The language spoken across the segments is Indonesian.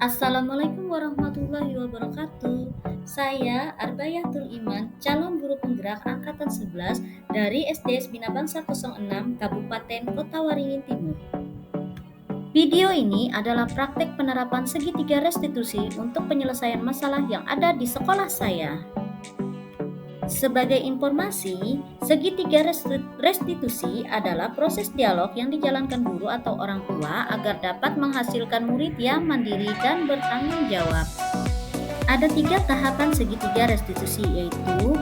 Assalamualaikum warahmatullahi wabarakatuh. Saya Arbayatul Iman, calon guru penggerak angkatan 11 dari SDS Bina Bangsa 06 Kabupaten Kota Waringin Timur. Video ini adalah praktek penerapan segitiga restitusi untuk penyelesaian masalah yang ada di sekolah saya. Sebagai informasi, segitiga restitusi adalah proses dialog yang dijalankan guru atau orang tua agar dapat menghasilkan murid yang mandiri dan bertanggung jawab. Ada 3 tahapan segitiga restitusi, yaitu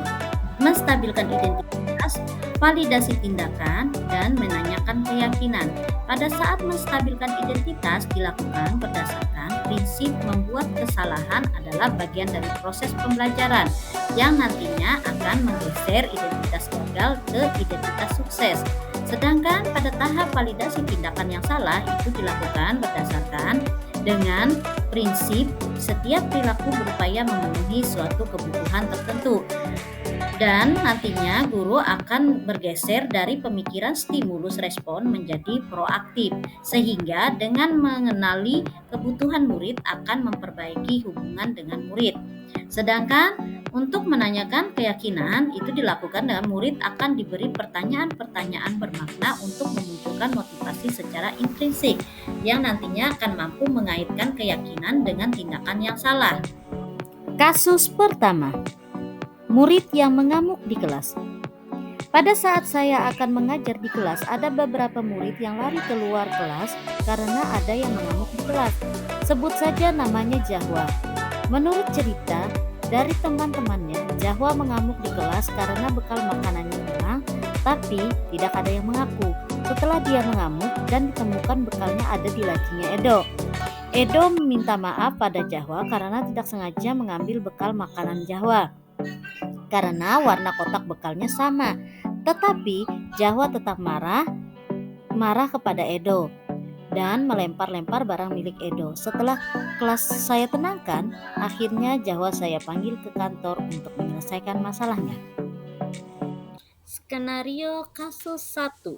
menstabilkan identitas, validasi tindakan, dan menanyakan keyakinan. Pada saat menstabilkan identitas dilakukan berdasarkan prinsip membuat kesalahan adalah bagian dari proses pembelajaran yang nantinya akan menggeser identitas gagal ke identitas sukses. Sedangkan pada tahap validasi tindakan yang salah itu dilakukan berdasarkan dengan prinsip setiap perilaku berupaya memenuhi suatu kebutuhan tertentu. Dan nantinya guru akan bergeser dari pemikiran stimulus respon menjadi proaktif, sehingga dengan mengenali kebutuhan murid akan memperbaiki hubungan dengan murid. Sedangkan untuk menanyakan keyakinan itu dilakukan dengan murid akan diberi pertanyaan-pertanyaan bermakna untuk memunculkan motivasi secara intrinsik yang nantinya akan mampu mengaitkan keyakinan dengan tindakan yang salah. Kasus pertama, murid yang mengamuk di kelas. Pada saat saya akan mengajar di kelas, ada beberapa murid yang lari keluar kelas karena ada yang mengamuk di kelas. Sebut saja namanya Jahwa. Menurut cerita dari teman-temannya, Jahwa mengamuk di kelas karena bekal makanannya hilang, tapi tidak ada yang mengaku. Setelah dia mengamuk dan ditemukan bekalnya ada di lacinya Edo. Edo meminta maaf pada Jahwa karena tidak sengaja mengambil bekal makanan Jahwa karena warna kotak bekalnya sama. Tetapi Jahwa tetap marah kepada Edo dan melempar-lempar barang milik Edo. Setelah kelas saya tenangkan, akhirnya Jahwa saya panggil ke kantor untuk menyelesaikan masalahnya. Skenario kasus 1.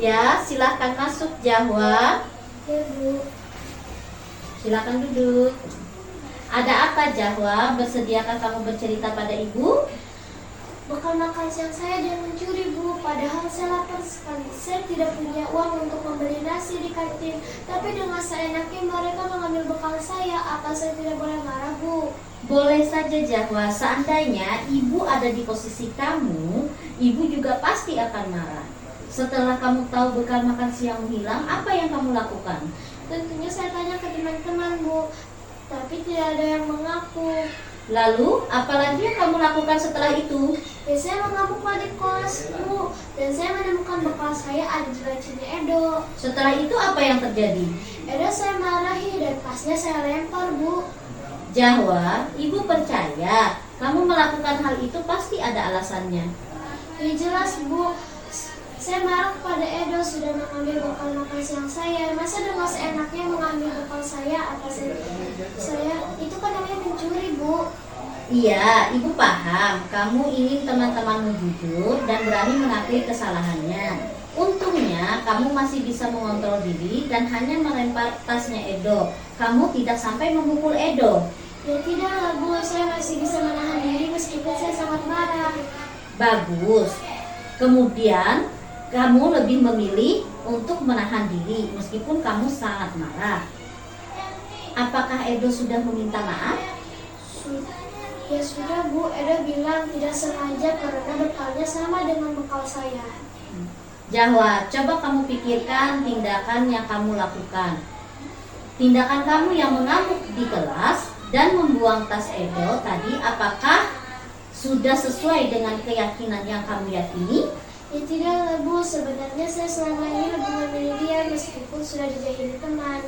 Ya, silahkan masuk Jahwa. Ya Bu, Silakan duduk. Ada apa Jahwa? Bersediakah kamu bercerita pada ibu? bekal makan siang saya dia mencuri Bu. Padahal saya lapar sekali. Saya tidak punya uang untuk membeli nasi di kantin. Tapi dengan seenaknya mereka mengambil bekal saya. Apa saya tidak boleh marah Bu? Boleh saja Jahwa, seandainya ibu ada di posisi kamu, ibu juga pasti akan marah. Setelah kamu tahu bekal makan siang hilang, apa yang kamu lakukan? Tentunya saya tanya ke teman-teman Bu. Tapi tidak ada yang mengaku. Lalu, apa lagi yang kamu lakukan setelah itu? Ya saya mengamuk di kelas Bu. Dan saya menemukan bekal saya ada di lacinya Edo. Setelah itu apa yang terjadi? Edo saya marahi dan tasnya saya lempar Bu. Jahwa, ibu percaya kamu melakukan hal itu pasti ada alasannya. Ya jelas Bu. Saya marah kepada Edo sudah mengambil bekal makan siang saya. Masa dengan seenaknya mengambil bekal saya? Apa saya itu kan namanya mencuri Bu. Iya, ibu paham. Kamu ingin teman-temanmu jujur dan berani mengakui kesalahannya. Untungnya, kamu masih bisa mengontrol diri dan hanya melempar tasnya Edo. Kamu tidak sampai memukul Edo. Ya tidaklah Bu, saya masih bisa menahan diri meskipun saya sangat marah. Bagus. Kemudian, kamu lebih memilih untuk menahan diri meskipun kamu sangat marah. Apakah Edo sudah meminta maaf? Ya sudah Bu, Edo bilang tidak sengaja karena bekalnya sama dengan bekal saya. Jahwa, coba kamu pikirkan tindakan yang kamu lakukan. Tindakan kamu yang mengamuk di kelas dan membuang tas Edo tadi, apakah sudah sesuai dengan keyakinan yang kamu yakini? Ya tidaklah Bu, sebenarnya saya selama ini lebih memilih dia meskipun sudah dijahili teman.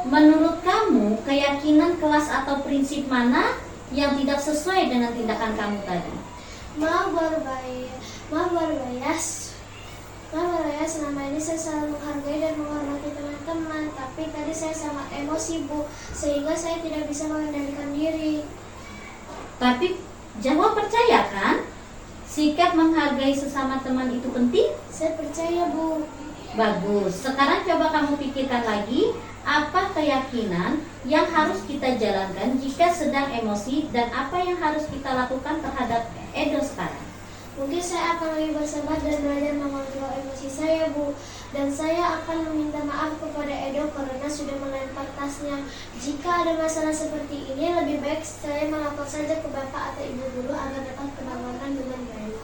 Menurut kamu, keyakinan kelas atau prinsip mana yang tidak sesuai dengan tindakan kamu tadi? Maaf Barbayas, selama ini saya selalu menghargai dan menghormati teman-teman. Tapi tadi saya sangat emosi Bu, sehingga saya tidak bisa mengendalikan diri. Tapi Jahwa percaya kan? Sikap menghargai sesama teman itu penting? Saya percaya, Bu. Bagus. Sekarang coba kamu pikirkan lagi, apa keyakinan yang harus kita jalankan jika sedang emosi dan apa yang harus kita lakukan terhadap Edo sekarang? Mungkin saya akan lebih bersabar dan belajar mengontrol emosi saya, Bu. Dan saya akan meminta maaf kepada Edo karena sudah melempar tasnya. Jika ada masalah seperti ini, lebih baik saya melapor saja ke Bapak atau Ibu Guru agar dapat penanganan dengan baik.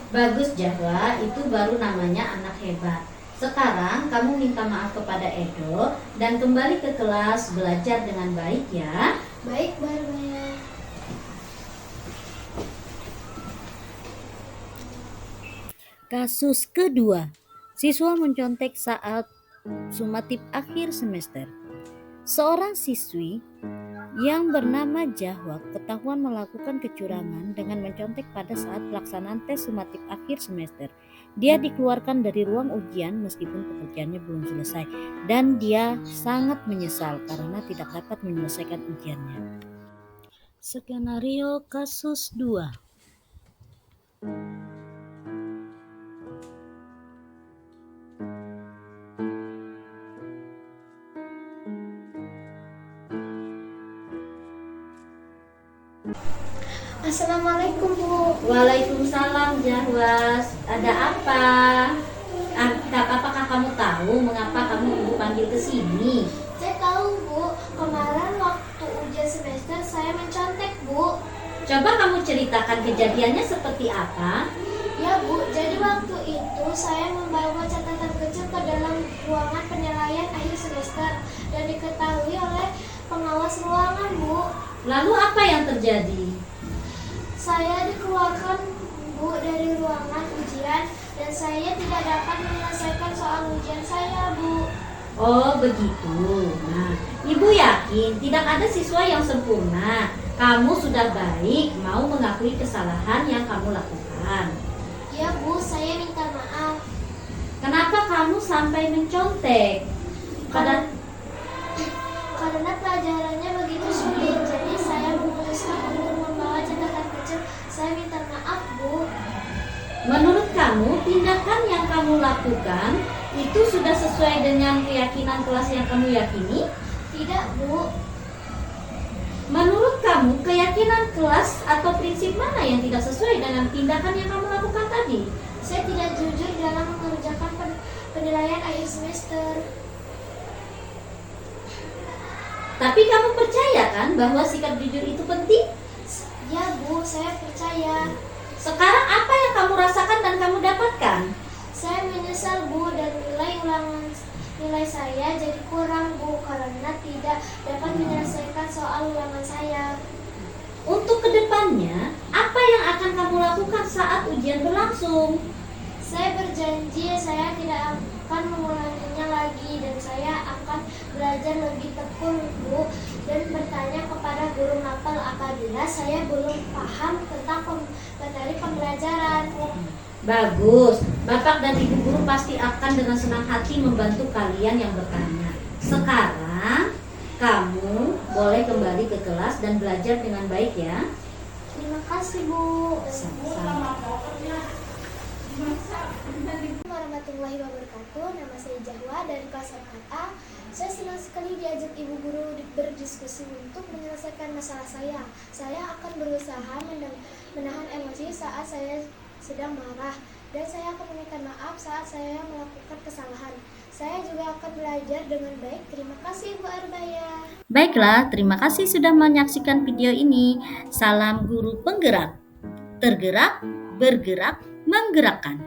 Bagus Jahwa, itu baru namanya anak hebat. Sekarang kamu minta maaf kepada Edo dan kembali ke kelas belajar dengan baik ya. Baik, Bu Arbaya. Kasus kedua, siswa mencontek saat sumatif akhir semester. Seorang siswi yang bernama Jahwa ketahuan melakukan kecurangan dengan mencontek pada saat pelaksanaan tes sumatif akhir semester. Dia dikeluarkan dari ruang ujian meskipun pekerjaannya belum selesai dan dia sangat menyesal karena tidak dapat menyelesaikan ujiannya. Skenario kasus 2. Assalamualaikum, Bu. Waalaikumsalam Jahwas. Ada apa? Apakah kamu tahu mengapa kamu ibu panggil ke sini? Saya tahu, Bu. Kemarin waktu ujian semester saya mencontek, Bu. Coba kamu ceritakan kejadiannya seperti apa? Ya, Bu. Jadi waktu itu saya membawa catatan kecil ke dalam ruangan penilaian akhir semester dan diketahui oleh pengawas ruangan, Bu. Lalu apa yang terjadi? Saya dikeluarkan, Bu, dari ruangan ujian dan saya tidak dapat menyelesaikan soal ujian saya, Bu. Oh begitu. Nah, ibu yakin tidak ada siswa yang sempurna. Kamu sudah baik mau mengakui kesalahan yang kamu lakukan. Ya, Bu, saya minta maaf. Kenapa kamu sampai mencontek? Karena pelajarannya begitu sulit, jadi saya memutuskan untuk membawa catatan kecil. Saya minta maaf, Bu. Menurut kamu, tindakan yang kamu lakukan itu sudah sesuai dengan keyakinan kelas yang kamu yakini? Tidak, Bu. Menurut kamu, keyakinan kelas atau prinsip mana yang tidak sesuai dengan tindakan yang kamu lakukan tadi? Saya tidak jujur dalam mengerjakan penilaian akhir semester. Tapi kamu percaya kan bahwa sikap jujur itu penting? Ya, Bu, saya percaya. Sekarang apa yang kamu rasakan dan kamu dapatkan? Saya menyesal, Bu, dan nilai saya jadi kurang, Bu, karena tidak dapat menyelesaikan soal ulangan saya. Untuk kedepannya, apa yang akan kamu lakukan saat ujian berlangsung? Saya berjanji saya tidak akan mengulanginya lagi dan saya akan belajar lebih tekun, Bu, dan bertanya kepada guru mapel apabila saya belum paham tentang materi pembelajaran. Bagus, Bapak dan Ibu guru pasti akan dengan senang hati membantu kalian yang bertanya. Sekarang, kamu boleh kembali ke kelas dan belajar dengan baik ya. Terima kasih, Bu. Sama-sama. Assalamualaikum warahmatullahi wabarakatuh. Nama saya Jahwa dari kelas 4A. Saya senang sekali diajak Ibu Guru berdiskusi untuk menyelesaikan masalah saya. Saya akan berusaha menahan emosi saat saya sedang marah dan saya akan meminta maaf saat saya melakukan kesalahan. Saya juga akan belajar dengan baik. Terima kasih, Bu Arbaya. Baiklah, terima kasih sudah menyaksikan video ini. Salam guru penggerak. Tergerak, bergerak, menggerakkan.